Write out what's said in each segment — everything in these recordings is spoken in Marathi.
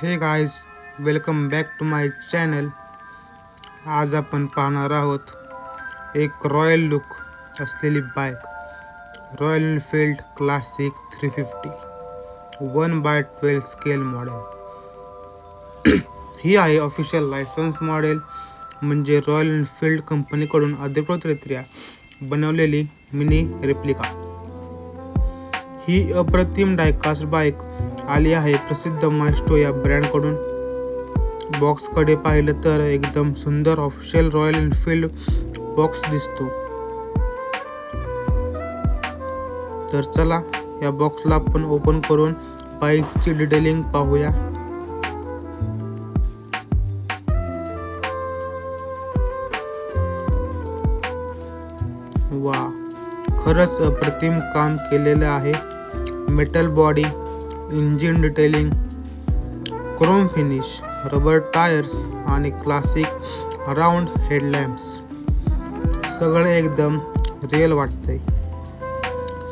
हे guys, welcome back to my channel. आज आपण पाहणार आहोत एक रॉयल लुक असलेली bike, Royal Enfield Classic 350 1/12 scale model. ही आहे ऑफिशियल लायसन्स मॉडेल, म्हणजे रॉयल एनफील्ड कंपनीकडून अधिकृतरित्या बनवलेली मिनी रेप्लिका. ही अप्रतिम डायकास्ट बाईक आली आहे प्रसिद्ध मास्टो या ब्रँडकडून. बॉक्सकडे पाहिलं तर एकदम सुंदर ऑफिशियल रॉयल एनफील्ड बॉक्स दिसतो. तर चला या बॉक्सला आपण ओपन करून बाईकची डिटेलिंग पाहूया. वा, खरंच अप्रतिम काम केलेलं आहे. Metal body, engine detailing, Chrome finish, rubber tyres आणि क्लासिक राऊंड हेडलॅम्प्स, सगळे एकदम रिअल वाटतंय.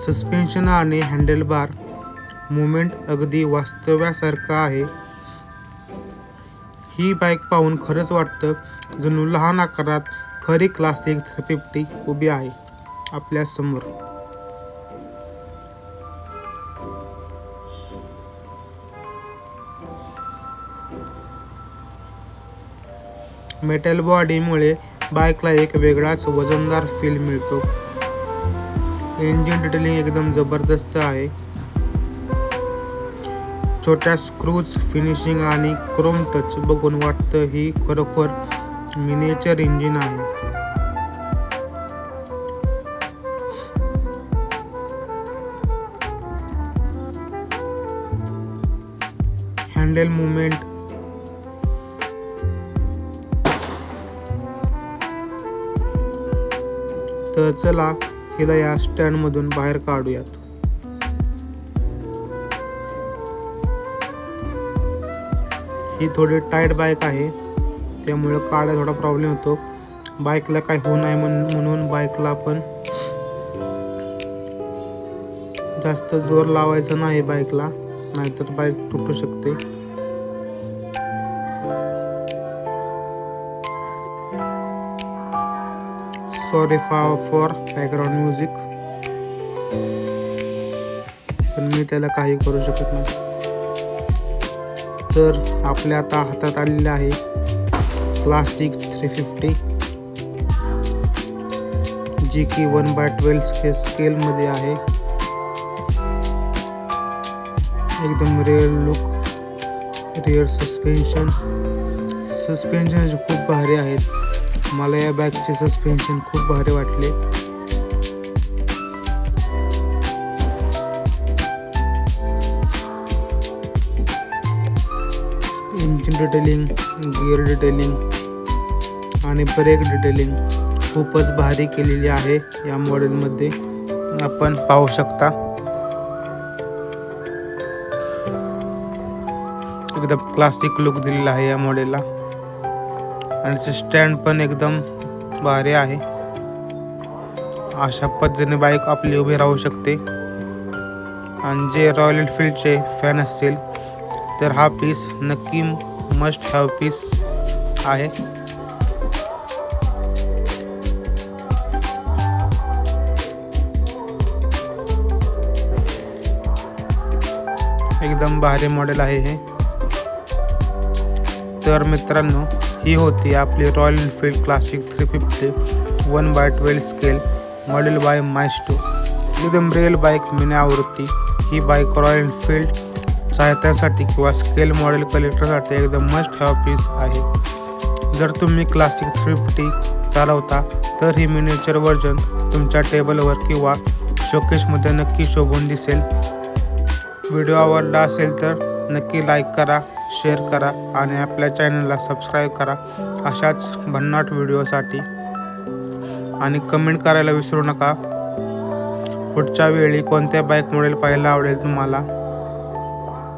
सस्पेन्शन आणि हँडलबार मुवमेंट अगदी वास्तव्यासारखं आहे. ही बाईक पाहून खरंच वाटतं जणू लहान आकारात खरी क्लासिक 350 उभी आहे आपल्या समोर. मेटल बॉडीमुळे बाईकला एक वेगळाच वजनदार फील मिळतो. इंजिन डिटेलिंग एकदम जबरदस्त आहे. छोट्या स्क्रूज, फिनिशिंग आणि क्रोम टच बघून वाटतं ही खरोखर मिनिएचर इंजिन आहे. हँडल मुवमेंट, तर चला हिला या स्टँड मधून बाहेर काढूयात. ही थोडी टाईट बाईक आहे, त्यामुळे काढायला थोडा प्रॉब्लेम होतो. बाईकला काही होऊ नये म्हणून बाईकला आपण जास्त जोर लावायचा नाही बाईकला, नाहीतर बाईक तुटू शकते. सॉरी फॉर बॅकग्राऊंड म्युझिक, पण मी त्याला काही करू शकत नाही. तर आपल्या आता हातात आलेले आहे क्लासिक 350, जी की 1/12 स्केल मध्ये आहे. एकदम रिअल लुक, रिअर सस्पेन्शन खूप भारी आहेत. मला या बाईकचे सस्पेन्शन खूप भारी वाटले. इंजिन डिटेलिंग, गिअर डिटेलिंग आणि ब्रेक डिटेलिंग खूपच भारी केलेली आहे या मॉडेलमध्ये, आपण पाहू शकता. एकदम क्लासिक लुक दिलेला आहे या मॉडेलला, आणि स्टँड पण एकदम भारी आहे. अशा पद्धतीने बाईक आपली उभी राहू शकते. आणि जे रॉयल एनफील्डचे फॅन असतील तर हा पीस नक्की मस्ट हॅव पीस आहे. एकदम भारी मॉडेल आहे हे. तर मित्रांनो, ही होती आपली Royal Enfield Classic 350 1/12 scale model by Maisto. एकदम रिअल बाईक मिनी आवृत्ती. ही बाईक रॉयल एनफील्ड चाहत्यांसाठी किंवा स्केल मॉडेल कलेक्टरसाठी एकदम मस्ट हॅव पीस आहे. जर तुम्ही क्लासिक 350 चालवता तर ही मिनिएचर व्हर्जन तुमच्या टेबलवर किंवा शोकेसमध्ये नक्की शोभून दिसेल. व्हिडिओ आवडला असेल तर नक्की लाईक करा, शेअर करा आणि आपल्या चॅनलला सबस्क्राईब करा अशाच भन्नाट व्हिडिओसाठी. आणि कमेंट करायला विसरू नका पुढच्या वेळी कोणत्या बाईक मॉडेल पाहायला आवडेल तुम्हाला.